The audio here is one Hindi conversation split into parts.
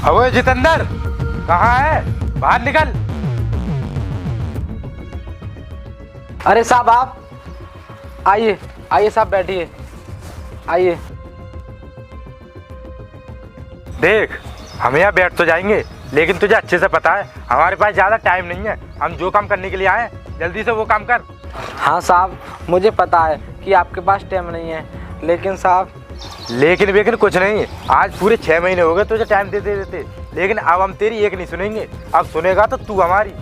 अबे जितेंद्र, कहाँ है? बाहर निकल। अरे साहब आप आइए, आइए साहब बैठिए, आइए। देख, हम यहाँ बैठ तो जाएंगे, लेकिन तुझे अच्छे से पता है हमारे पास ज़्यादा टाइम नहीं है। हम जो काम करने के लिए आए हैं, जल्दी से वो काम कर। हाँ साहब, मुझे पता है कि आपके पास टाइम नहीं है, लेकिन साहब। लेकिन कुछ नहीं। आज पूरे 6 महीने हो गए तुझे टाइम देते देते, लेकिन अब हम तेरी एक नहीं सुनेंगे। अब सुनेगा तो तू हमारी।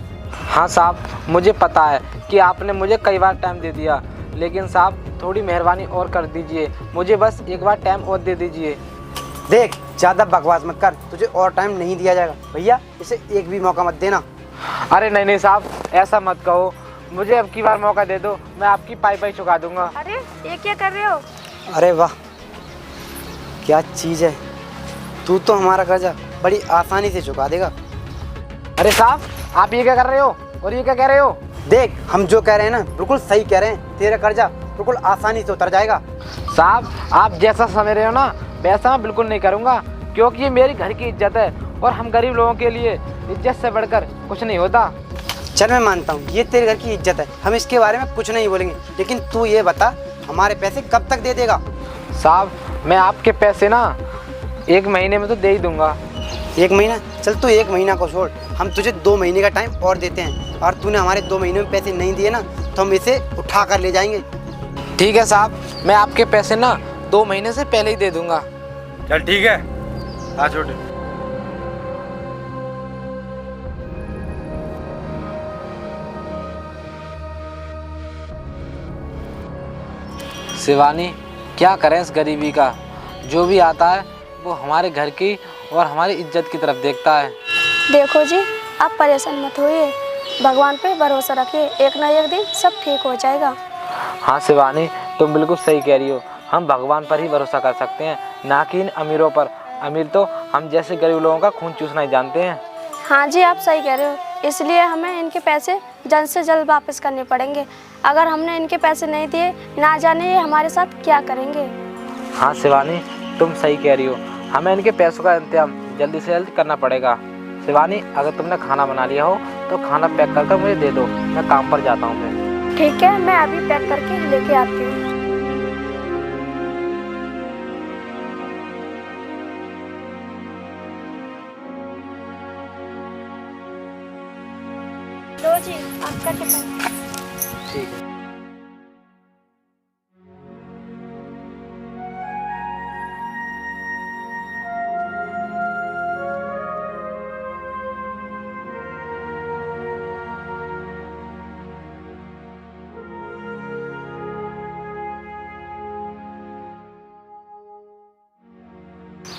हाँ साहब, मुझे पता है कि आपने मुझे कई बार टाइम दे दिया, लेकिन साहब थोड़ी मेहरबानी और कर दीजिए, मुझे बस एक बार टाइम और दे दीजिए। देख, ज़्यादा बकवास मत कर, तुझे और टाइम नहीं दिया जाएगा। भैया, इसे एक भी मौका मत देना। अरे नहीं साहब, ऐसा मत कहो, मुझे अब की बार मौका दे दो, मैं आपकी पाई चुका दूंगा। अरे ये क्या कर रहे हो? अरे वाह, क्या चीज़ है। तू तो हमारा कर्जा बड़ी आसानी से चुका देगा। अरे साहब, आप ये क्या कर रहे हो और ये क्या कह रहे हो? देख, हम जो कह रहे हैं ना बिल्कुल सही कह रहे हैं। तेरा कर्जा बिल्कुल आसानी से उतर जाएगा। साहब, आप जैसा समझ रहे हो ना वैसा मैं बिल्कुल नहीं करूँगा, क्योंकि ये मेरी घर की इज्जत है और हम गरीब लोगों के लिए इज्जत से बढ़कर कुछ नहीं होता। चल, मैं मानता हूँ ये तेरे घर की इज्जत है, हम इसके बारे में कुछ नहीं बोलेंगे, लेकिन तू ये बता, हमारे पैसे कब तक दे देगा? साहब, मैं आपके पैसे ना 1 महीने में तो दे ही दूंगा। 1 महीना? चल तू 1 महीना को छोड़, हम तुझे 2 महीने का टाइम और देते हैं, और तूने हमारे 2 महीने में पैसे नहीं दिए ना तो हम इसे उठा कर ले जाएंगे। ठीक है साहब, मैं आपके पैसे ना 2 महीने से पहले ही दे दूंगा। चल ठीक है, आ छोटे। शिवानी, क्या करें इस गरीबी का। जो भी आता है वो हमारे घर की और हमारी इज्जत की तरफ देखता है। देखो जी, आप परेशान मत होइए, भगवान पे भरोसा रखिए, एक ना एक दिन सब ठीक हो जाएगा। हाँ शिवानी, तुम बिल्कुल सही कह रही हो, हम भगवान पर ही भरोसा कर सकते हैं, ना कि इन अमीरों पर। अमीर तो हम जैसे गरीब लोगों का खून चूसना ही जानते हैं। हाँ जी, आप सही कह रहे हो, इसलिए हमें इनके पैसे जल्द से जल्द वापस करने पड़ेंगे। अगर हमने इनके पैसे नहीं दिए, ना जाने ये हमारे साथ क्या करेंगे। हाँ शिवानी, तुम सही कह रही हो, हमें इनके पैसों का इंतजाम जल्दी से जल्दी करना पड़ेगा। शिवानी, अगर तुमने खाना बना लिया हो तो खाना पैक कर मुझे दे दो, मैं काम पर जाता हूँ फिर। ठीक है, मैं अभी पैक करके लेके आती हूँ। लो जी, आपका टिफिन। ठीक है।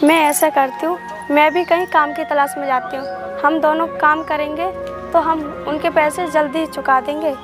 मैं ऐसा करती हूँ, मैं भी कहीं काम की तलाश में जाती हूँ, हम दोनों काम करेंगे तो हम उनके पैसे जल्दी चुका देंगे।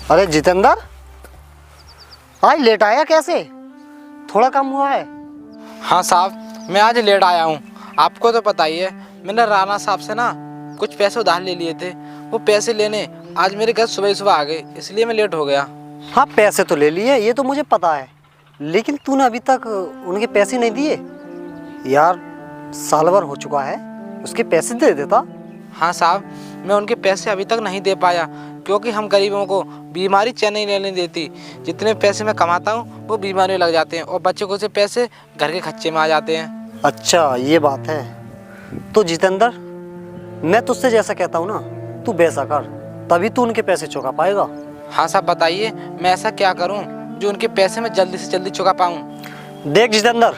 अरे जितेंद्र, आज लेट आया कैसे? थोड़ा कम हुआ है? हाँ साहब, मैं आज लेट आया हूँ। आपको तो पता ही है, मैंने राणा साहब से ना कुछ पैसे उधार ले लिए थे। वो पैसे लेने आज मेरे घर सुबह सुबह आ गए, इसलिए मैं लेट हो गया। हाँ, पैसे तो ले लिए, ये तो मुझे पता है, लेकिन तूने अभी तक उनके पैसे नहीं दिए। यार, साल भर हो चुका है, उसके पैसे दे देता। हाँ साहब, मैं उनके पैसे अभी तक नहीं दे पाया, क्योंकि हम गरीबों को बीमारी चैन नहीं लेने देती। जितने पैसे मैं कमाता हूँ वो बीमारी में लग जाते हैं, और बच्चों को से पैसे घर के खर्चे में आ जाते हैं। अच्छा, ये बात है। तो जितेंद्र, मैं तुझसे जैसा कहता हूँ ना, तू वैसा कर, तभी तू उनके पैसे चुका पाएगा। हाँ साहब, बताइए मैं ऐसा क्या करूँ जो उनके पैसे मैं जल्दी से जल्दी चुका पाऊँ। देख जितेंद्र,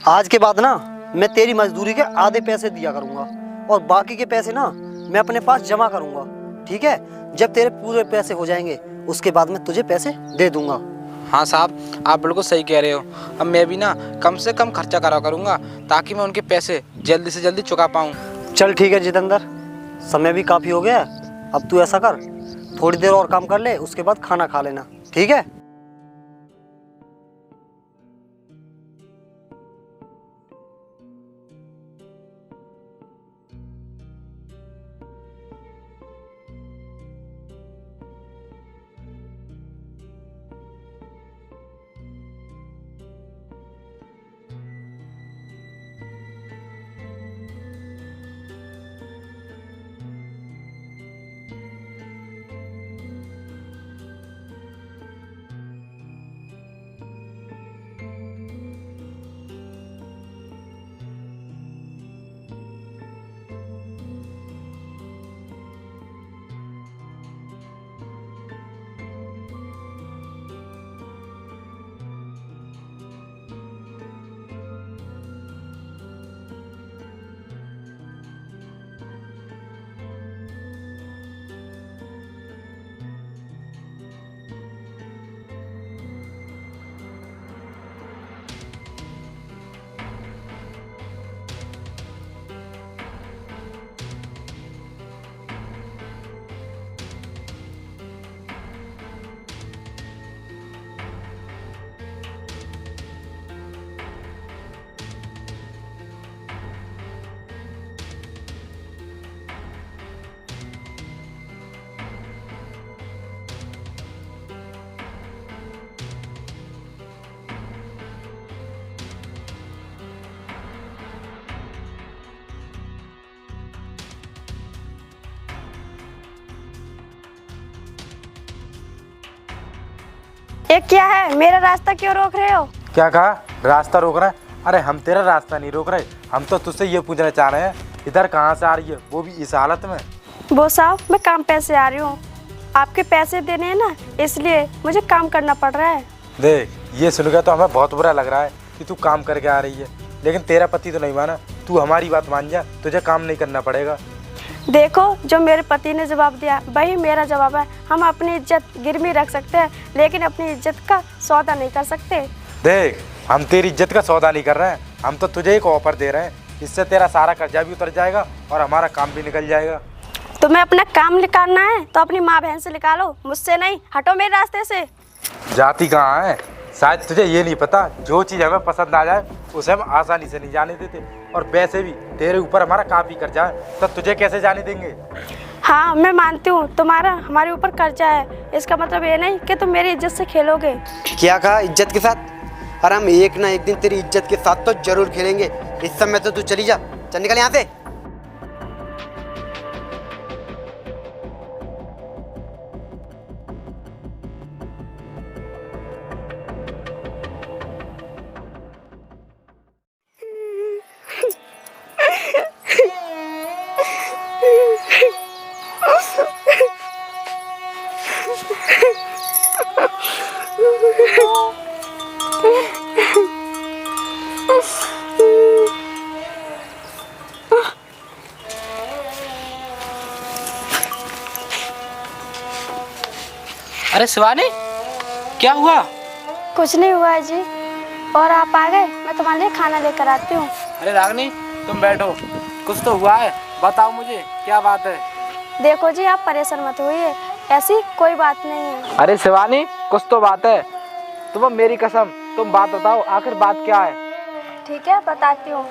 आज के बाद ना मैं तेरी मजदूरी के आधे पैसे दिया करूँगा, और बाकी के पैसे ना मैं अपने पास जमा करूँगा, ठीक है? जब तेरे पूरे पैसे हो जाएंगे उसके बाद मैं तुझे पैसे दे दूँगा। हाँ साहब, आप बिल्कुल सही कह रहे हो। अब मैं भी ना कम से कम खर्चा करा करूँगा, ताकि मैं उनके पैसे जल्दी से जल्दी चुका पाऊँ। चल ठीक है जितेंद्र, समय भी काफ़ी हो गया है। अब तू ऐसा कर, थोड़ी देर और काम कर ले, उसके बाद खाना खा लेना, ठीक है? ये क्या है? मेरा रास्ता क्यों रोक रहे हो? क्या कहा? रास्ता रोक रहा है? अरे हम तेरा रास्ता नहीं रोक रहे, हम तो तुझसे ये पूछना चाह रहे हैं, इधर कहाँ से आ रही है, वो भी इस हालत में? वो साहब, मैं काम पे से आ रही हूँ, आपके पैसे देने हैं ना, इसलिए मुझे काम करना पड़ रहा है। देख, ये सुनकर तो हमें बहुत बुरा लग रहा है कि तू काम करके आ रही है, लेकिन तेरा पति तो नहीं माना। तू हमारी बात मान जा, तुझे काम नहीं करना पड़ेगा। देखो, जो मेरे पति ने जवाब दिया वही मेरा जवाब है। हम अपनी इज्जत गिरवी रख सकते हैं, लेकिन अपनी इज्जत का सौदा नहीं कर सकते। देख, हम तेरी इज्जत का सौदा नहीं कर रहे हैं, हम तो तुझे एक ऑफर दे रहे हैं, इससे तेरा सारा कर्जा भी उतर जाएगा और हमारा काम भी निकल जाएगा। तुम्हें अपना काम निकालना है तो अपनी माँ बहन से निकालो, मुझसे नहीं। हटो मेरे रास्ते से। जाति कहाँ है? शायद तुझे ये नहीं पता, जो चीज़ हमें पसंद आ जाए उसे हम आसानी से नहीं जाने देते, और वैसे भी तेरे ऊपर हमारा काफ़ी कर्जा है, तो तुझे कैसे जाने देंगे? हाँ, मैं मानती हूँ तुम्हारा हमारे ऊपर कर्जा है, इसका मतलब ये नहीं कि तुम मेरी इज्जत से खेलोगे। क्या कहा? इज्जत के साथ? और हम एक ना एक दिन तेरी इज्जत के साथ तो जरूर खेलेंगे। इस समय तो तू चली जा, चल निकल यहाँ से। अरे शिवानी, क्या हुआ? कुछ नहीं हुआ है जी, और आप आ गए, मैं तुम्हारे लिए खाना लेकर आती हूँ। अरे रागनी, तुम बैठो, कुछ तो हुआ है, बताओ मुझे क्या बात है। देखो जी, आप परेशान मत होइए, ऐसी कोई बात नहीं है। अरे शिवानी, कुछ तो बात है। तुम मेरी कसम, तुम बात बताओ, आखिर बात क्या है? ठीक है, बताती हूँ।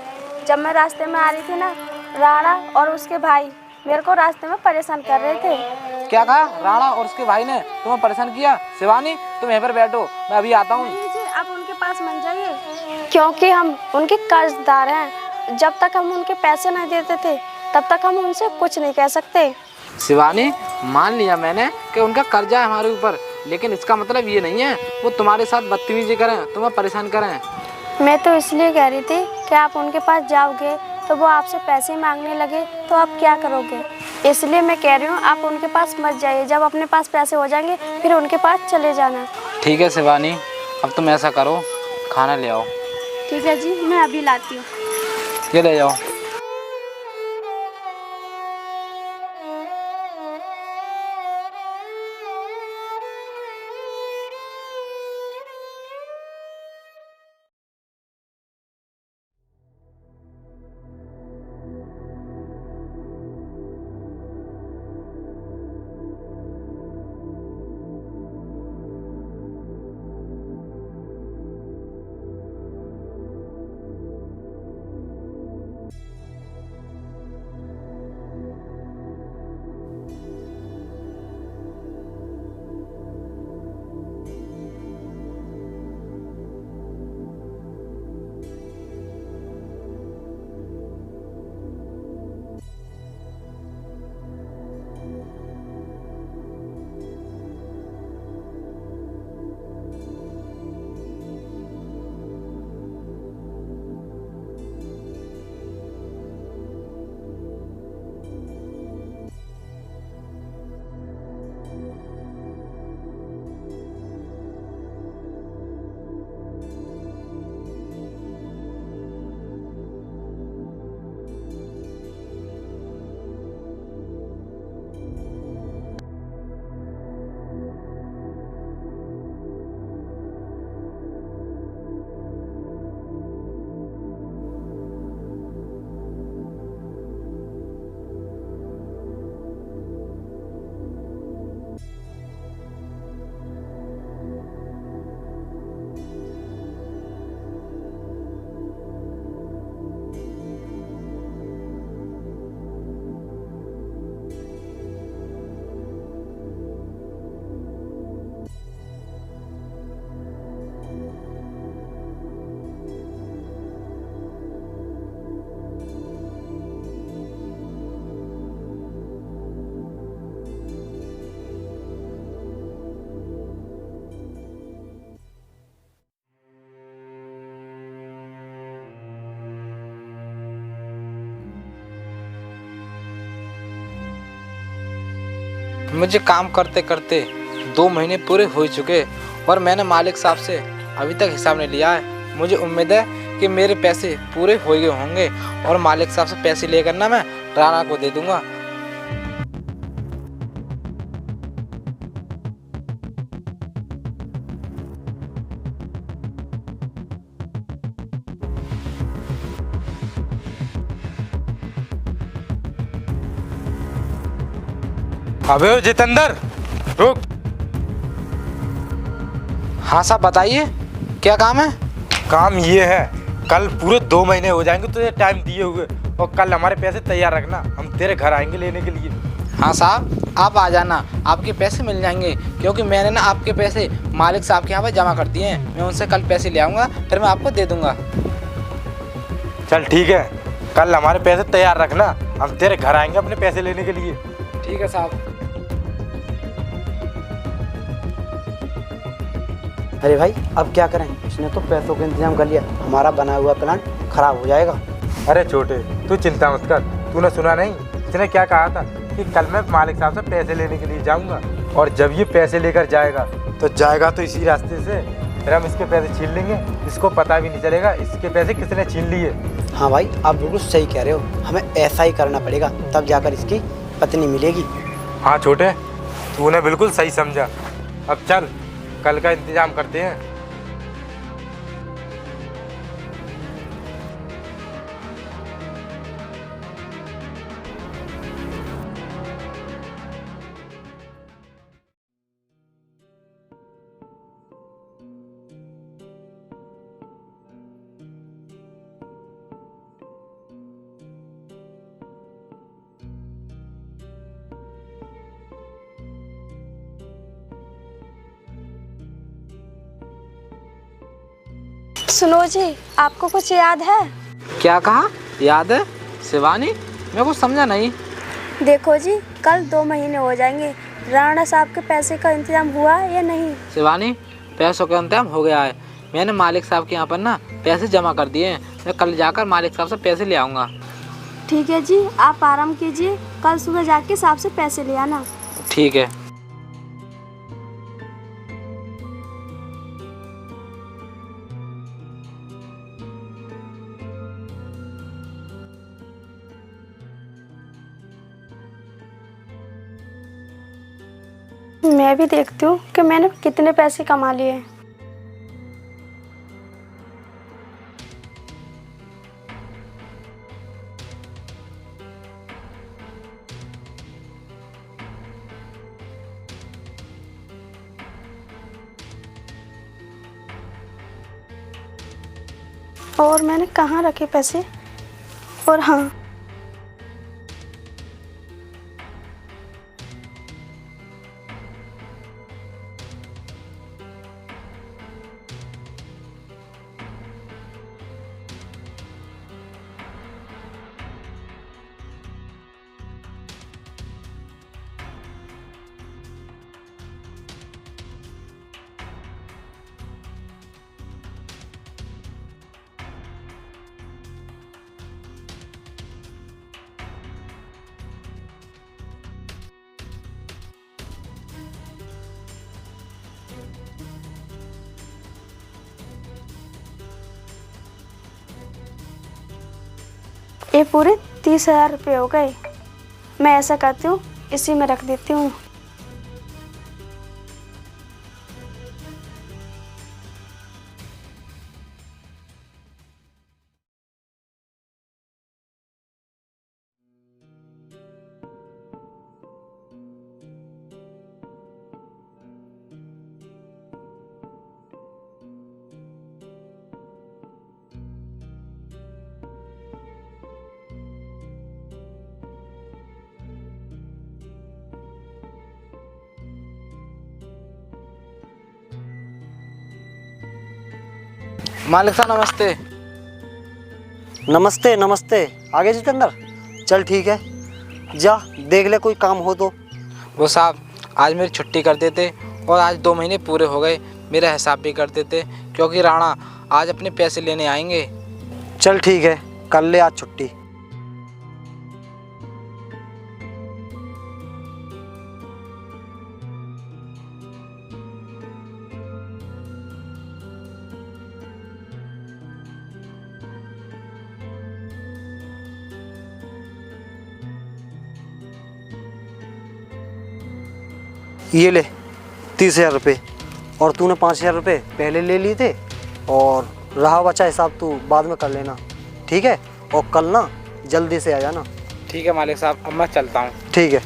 जब मैं रास्ते में आ रही थी ना, राणा और उसके भाई मेरे को रास्ते में परेशान कर रहे थे। क्या कहा? राणा और उसके भाई ने तुम्हें परेशान किया? शिवानी, तुम यहीं पर बैठो, मैं अभी आता हूँ। नहीं जी, आप उनके पास मत जाइए, क्योंकि हम उनके कर्जदार हैं। जब तक हम उनके पैसे नहीं देते थे तब तक हम उनसे कुछ नहीं कह सकते। शिवानी, मान लिया मैंने कि उनका कर्जा है हमारे ऊपर, लेकिन इसका मतलब ये नहीं है वो तुम्हारे साथ बदतमीजी करें, तुम्हें परेशान करें। मैं तो इसलिए कह रही थी कि आप उनके पास जाओगे तो वो आपसे पैसे मांगने लगे तो आप क्या करोगे, इसलिए मैं कह रही हूँ आप उनके पास मत जाइए। जब अपने पास पैसे हो जाएंगे फिर उनके पास चले जाना। ठीक है शिवानी, अब तुम ऐसा करो, खाना ले आओ। ठीक है जी, मैं अभी लाती हूँ। ये ले जाओ। मुझे काम करते करते 2 महीने पूरे हो चुके और मैंने मालिक साहब से अभी तक हिसाब नहीं लिया है। मुझे उम्मीद है कि मेरे पैसे पूरे हो गए होंगे और मालिक साहब से पैसे लेकर ना मैं राणा को दे दूंगा। अबे ओ जितेंद्र, रुक। हाँ साहब, बताइए क्या काम है? काम ये है, कल पूरे 2 महीने हो जाएंगे तुझे टाइम दिए हुए, और कल हमारे पैसे तैयार रखना, हम तेरे घर आएंगे लेने के लिए। हाँ साहब, आप आ जाना, आपके पैसे मिल जाएंगे, क्योंकि मैंने ना आपके पैसे मालिक साहब के यहाँ पर जमा कर दिए हैं। मैं उनसे कल पैसे ले आऊँगा, फिर मैं आपको दे दूँगा। चल ठीक है, कल हमारे पैसे तैयार रखना, हम तेरे घर आएंगे अपने पैसे लेने के लिए। ठीक है साहब। अरे भाई, अब क्या करें? इसने तो पैसों का इंतजाम कर लिया, हमारा बना हुआ प्लान खराब हो जाएगा। अरे छोटे, तू चिंता मत कर। तूने सुना नहीं इसने क्या कहा था कि कल मैं मालिक साहब से पैसे लेने के लिए जाऊंगा, और जब ये पैसे लेकर जाएगा तो इसी रास्ते से, फिर हम इसके पैसे छीन लेंगे, इसको पता भी नहीं चलेगा इसके पैसे किसने छीन लिए। हाँ भाई, आप बिल्कुल सही कह रहे हो, हमें ऐसा ही करना पड़ेगा, तब जाकर इसकी पत्नी मिलेगी। हाँ छोटे, तूने बिल्कुल सही समझा। अब चल, कल का इंतजाम करते हैं। सुनो जी, आपको कुछ याद है? क्या कहा? याद है? शिवानी, मैं कुछ समझा नहीं। देखो जी, कल 2 महीने हो जाएंगे। राणा साहब के पैसे का इंतजाम हुआ या नहीं? शिवानी, पैसों का इंतजाम हो गया है। मैंने मालिक साहब के यहाँ पर ना पैसे जमा कर दिए हैं। मैं कल जाकर मालिक साहब से पैसे ले आऊँगा। ठीक है जी, आप आराम कीजिए, कल सुबह जाके साहब से पैसे ले आना। ठीक है। मैं भी देखती हूँ कि मैंने कितने पैसे कमा लिए हैं। और मैंने कहाँ रखे पैसे? और हाँ, ये पूरे 30,000 रुपये हो गए। मैं ऐसा करती हूँ, इसी में रख देती हूँ। मालिक साहब नमस्ते। नमस्ते नमस्ते। आगे जितेंद्र, चल ठीक है, जा देख ले कोई काम हो तो। वो साहब, आज मेरी छुट्टी कर देते और आज 2 महीने पूरे हो गए, मेरा हिसाब भी कर देते, क्योंकि राणा आज अपने पैसे लेने आएंगे। चल ठीक है, कर ले आज छुट्टी। ये ले 30,000 रुपये, और तूने 5,000 रुपये पहले ले लिए थे, और रहा बचा हिसाब तू बाद में कर लेना, ठीक है? और कल ना जल्दी से आ जाना। ठीक है मालिक साहब, अब मैं चलता हूँ। ठीक है।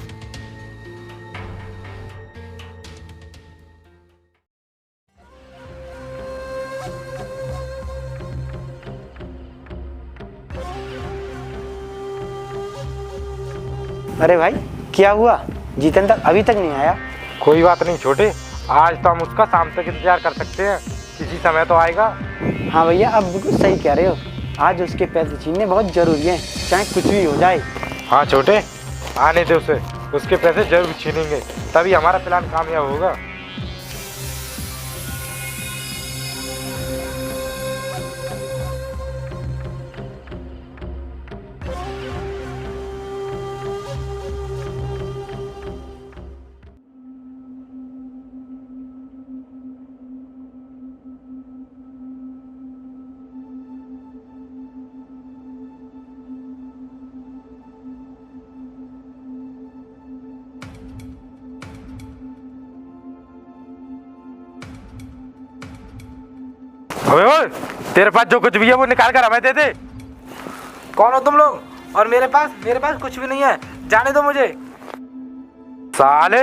अरे भाई, क्या हुआ? जितेंद्र अभी तक नहीं आया? कोई बात नहीं छोटे, आज तो हम उसका शाम तक इंतजार कर सकते हैं, किसी समय तो आएगा। हाँ भैया, आप बिल्कुल सही कह रहे हो, आज उसके पैसे छीनने बहुत ज़रूरी हैं, चाहे कुछ भी हो जाए। हाँ छोटे, आने दे उसे, उसके पैसे जरूर छीनेंगे, तभी हमारा प्लान कामयाब होगा। अबे ओए, तेरे पास जो कुछ भी है वो निकाल कर हमें दे दे। कौन हो तुम लोग? और मेरे पास कुछ भी नहीं है, जाने दो मुझे। साले,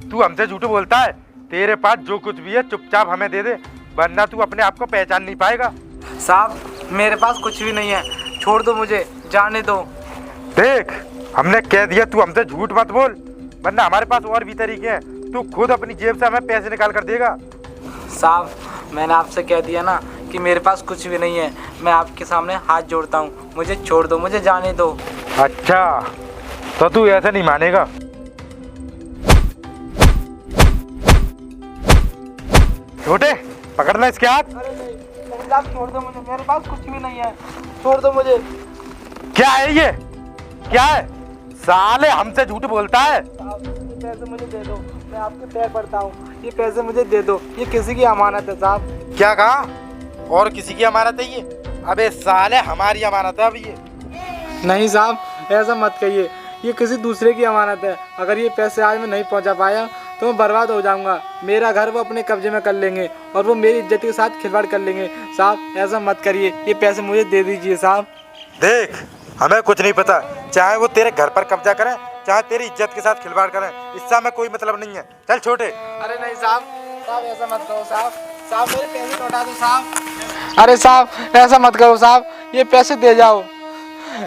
तू हमसे झूठ बोलता है। तेरे पास जो कुछ भी है चुपचाप हमें दे दे, वरना तू अपने आप को पहचान नहीं पाएगा। साहब, मेरे पास कुछ भी नहीं है, छोड़ दो मुझे, जाने दो। देख, हमने कह दिया, तू हमसे झूठ मत बोल, वरना हमारे पास और भी तरीके हैं। तू खुद अपनी जेब से हमें पैसे निकाल कर देगा। साहब, मैंने आपसे कह दिया ना कि मेरे पास कुछ भी नहीं है। मैं आपके सामने हाथ जोड़ता हूँ, मुझे छोड़ दो, मुझे जाने दो। अच्छा, तो तू ऐसा नहीं मानेगा। छोटे, पकड़ना इसके हाथ। अरे नहीं साहब, छोड़ दो मुझे, मेरे पास कुछ भी नहीं है, छोड़ दो मुझे। क्या है ये? क्या है? साले हमसे झूठ बोलता है। साहब ये पैसे मुझे दे दो, मैं आपके पैर पड़ता हूँ, ये पैसे मुझे दे दो, ये किसी की अमानत है साहब। क्या कहा? और किसी की अमानत है ये? अबे साले हमारी अमानत है अब ये। नहीं साहब, ऐसा मत कहिए, ये किसी दूसरे की अमानत है। अगर ये पैसे आज मैं नहीं पहुंचा पाया तो मैं बर्बाद हो जाऊंगा। मेरा घर वो अपने कब्जे में कर लेंगे और वो मेरी इज्जत के साथ खिलवाड़ कर लेंगे। साहब ऐसा मत करिए, ये पैसे मुझे दे दीजिए साहब। देख, हमें कुछ नहीं पता, चाहे वो तेरे घर पर कब्जा करें, चाहे तेरी इज्जत के साथ खिलवाड़ करें, इससे हमें कोई मतलब नहीं है। चल छोटे। अरे नहीं साहब, साहब ऐसा मत करो साहब, साहब मेरे पैसे लौटा दो साहब। अरे साहब ऐसा मत करो साहब, ये पैसे दे जाओ।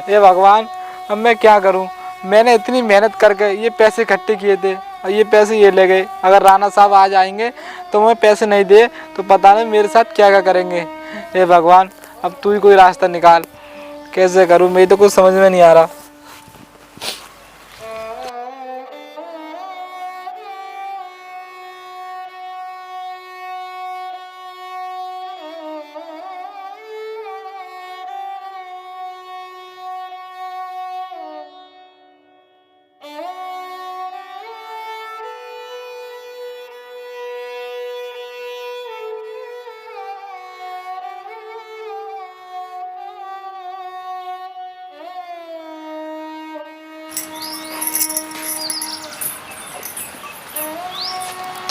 ये भगवान, अब मैं क्या करूं? मैंने इतनी मेहनत करके ये पैसे इकट्ठे किए थे और ये पैसे ये ले गए। अगर राणा साहब आज आएंगे तो मैं पैसे नहीं दे तो पता नहीं मेरे साथ क्या क्या करेंगे। हे भगवान, अब तू ही कोई रास्ता निकाल, कैसे करूं? मेरी तो कुछ समझ में नहीं आ रहा।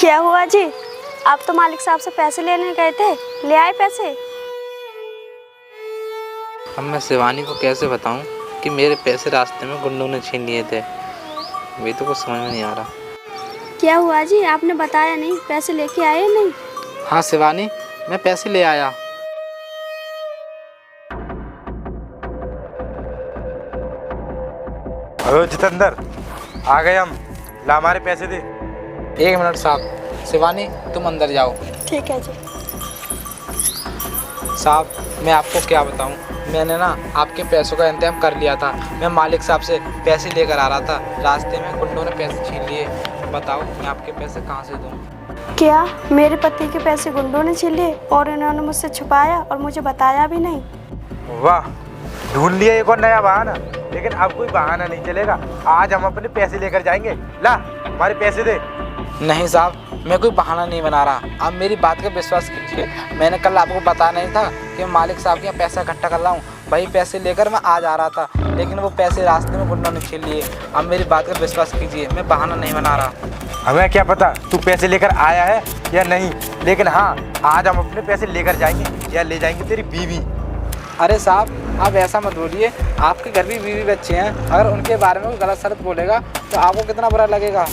क्या हुआ जी? आप तो मालिक साहब से पैसे लेने गए थे, ले आए पैसे? अब मैं शिवानी को कैसे बताऊं कि मेरे पैसे रास्ते में गुंडों ने छीन लिए थे? मेरी तो कुछ समझ में नहीं आ रहा। क्या हुआ जी, आपने बताया नहीं, पैसे लेके आए या नहीं? हाँ शिवानी, मैं पैसे ले आया। अरे जितेंद्र, आ गए हम। ला हमारे पैसे दे। 1 मिनट साहब। शिवानी तुम अंदर जाओ। ठीक है जी। साहब मैं आपको क्या बताऊं, मैंने ना आपके पैसों का इंतजाम कर लिया था। मैं मालिक साहब से पैसे लेकर आ रहा था, रास्ते में गुंडों ने पैसे छीन लिए। बताओ मैं आपके पैसे कहाँ से दूं? क्या मेरे पति के पैसे गुंडों ने छीन लिए और इन्होंने मुझसे छुपाया और मुझे बताया भी नहीं? वाह, ढूंढ लिया एक और नया बहाना। लेकिन अब कोई बहाना नहीं चलेगा, आज हम अपने पैसे लेकर जाएंगे। ला हमारे पैसे दे। नहीं साहब, मैं कोई बहाना नहीं बना रहा, आप मेरी बात का विश्वास कीजिए। मैंने कल आपको बताया नहीं था कि मैं मालिक साहब के यहाँ पैसा इकट्ठा कर रहा हूँ, वही पैसे लेकर मैं आज आ रहा था, लेकिन वो पैसे रास्ते में गुंडों ने छीन लिए। आप मेरी बात का विश्वास कीजिए, मैं बहाना नहीं बना रहा। हमें क्या पता तू पैसे लेकर आया है या नहीं, लेकिन हाँ, आज हम अपने पैसे लेकर जाएंगे या ले जाएंगे तेरी बीवी। अरे साहब आप ऐसा मत बोलिए, आपके घर भी बीवी बच्चे हैं, अगर उनके बारे में कोई गलत सलत बोलेगा तो आपको कितना बुरा लगेगा।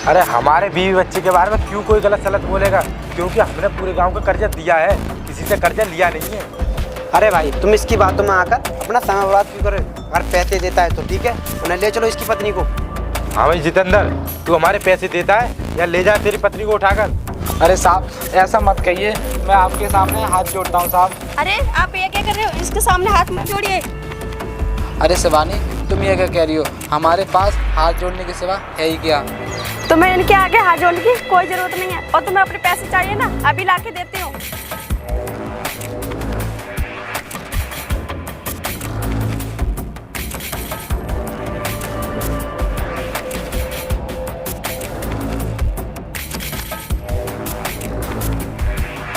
अरे हमारे बीवी बच्चे के बारे में क्यों कोई गलत सलत बोलेगा, क्योंकि हमने पूरे गांव का कर्जा दिया है, किसी से कर्जा लिया नहीं है। अरे भाई तुम इसकी बातों में आकर अपना समय बर्बाद क्यों कर रहे हो? अगर पैसे देता है तो ठीक है, उन्हें ले चलो इसकी पत्नी को। हाँ भाई जितेंद्र, तू हमारे पैसे देता है या ले जा तेरी पत्नी को उठाकर। अरे साहब ऐसा मत कहिए, मैं आपके सामने हाथ जोड़ता हूँ साहब। अरे आप ये क्या कर रहे हो? इसके सामने हाथ मत जोड़िए। अरे शिवानी तुम ये क्या कह रही हो, हमारे पास हाथ जोड़ने के सिवा है ही क्या? तुम्हें इनके आगे हाथ जोड़ने की कोई जरूरत नहीं है, और तुम्हें अपने पैसे चाहिए ना, अभी ला के देती हूँ।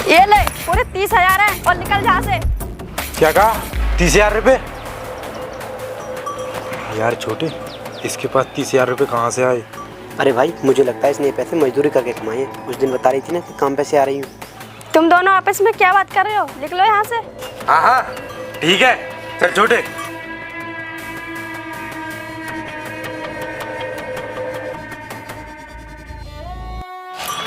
ये ले, पूरे 30,000 है और निकल यहाँ से। क्या कहा? 30,000 रुपये? यार छोटे, इसके पास 30,000 रुपये कहाँ से आए? अरे भाई मुझे लगता है इसने ये पैसे मजदूरी करके कमाए हैं। उस दिन बता रही थी ना कि काम पे से आ रही हूँ। तुम दोनों आपस में क्या बात कर रहे हो? निकलो यहाँ से। हाँ हाँ ठीक है, चल छोटे।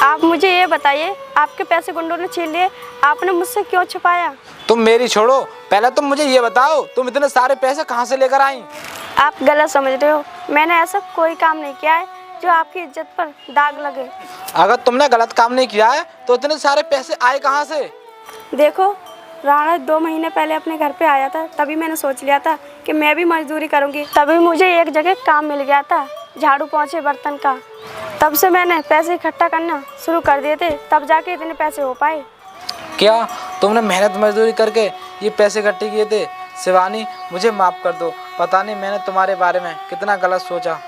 आप मुझे ये बताइए, आपके पैसे गुंडों ने छीन लिए, आपने मुझसे क्यों छुपाया? तुम मेरी छोड़ो, पहले तुम मुझे ये बताओ तुम इतने सारे पैसे कहाँ से लेकर आई? आप गलत समझ रहे हो, मैंने ऐसा कोई काम नहीं किया है जो आपकी इज्जत पर दाग लगे। अगर तुमने गलत काम नहीं किया है तो इतने सारे पैसे आए कहाँ से? देखो, राणा 2 महीने पहले अपने घर पे आया था, तभी मैंने सोच लिया था कि मैं भी मजदूरी करूँगी। तभी मुझे एक जगह काम मिल गया था, झाड़ू पोंछे बर्तन का। तब से मैंने पैसे इकट्ठा करना शुरू कर दिए थे, तब जाके इतने पैसे हो पाए। क्या तुमने मेहनत मजदूरी करके ये पैसे इकट्ठे किए थे? शिवानी, मुझे माफ़ कर दो, पता नहीं मैंने तुम्हारे बारे में कितना गलत सोचा।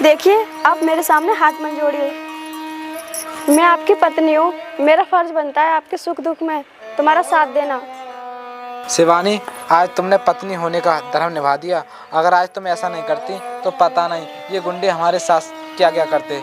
देखिए, आप मेरे सामने हाथ मत जोड़िए। मैं आपकी पत्नी हूँ, मेरा फर्ज बनता है आपके सुख दुख में तुम्हारा साथ देना। शिवानी, आज तुमने पत्नी होने का धर्म निभा दिया। अगर आज तुम ऐसा नहीं करती तो पता नहीं ये गुंडे हमारे साथ क्या क्या करते।